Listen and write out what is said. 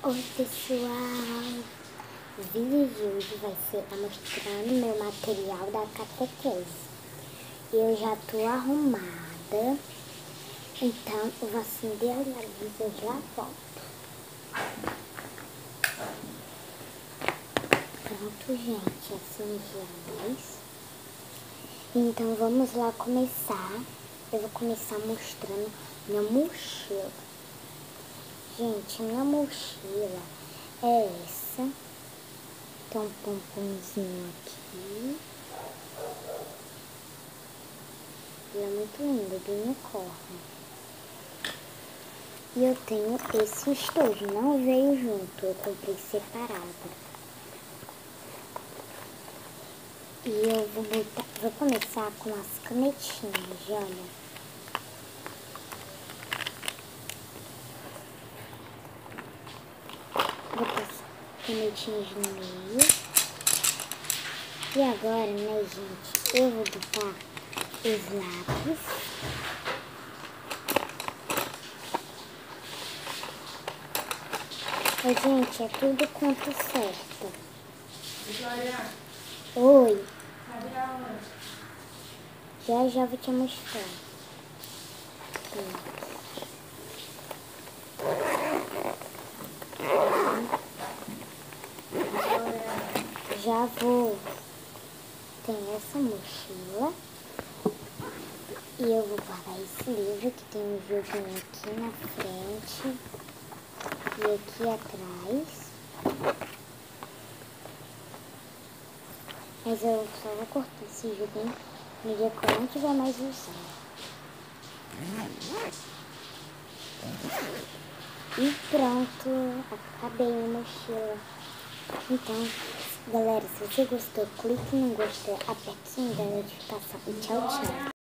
Oi pessoal, o vídeo de hoje vai ser mostrando meu material da catequese. Eu já tô arrumada, então eu vou acender a luz e eu já volto. Pronto gente, acendi a luz. Então vamos lá começar. Eu vou começar mostrando minha mochila. Gente, minha mochila é essa. Tem um pomponzinho aqui. Ela é muito linda, do unicórnio. E eu tenho esse estojo, não veio junto, eu comprei separado. E eu vou começar com as canetinhas, olha. Vou passar canetinhas no meio. E agora, né, gente, eu vou botar os lápis. Mas, gente, é tudo quanto certo. Vitória, Oi. cadê a hora? Já vou te mostrar. Já vou. Tem essa mochila. E eu vou guardar esse livro que tem um joguinho aqui na frente. E aqui atrás. Mas eu só vou cortar esse joguinho no dia que eu não tiver mais usando. E pronto, acabei minha mochila. Então, galera, se você gostou, clique no gostei, aperte a notificação e tchau, tchau.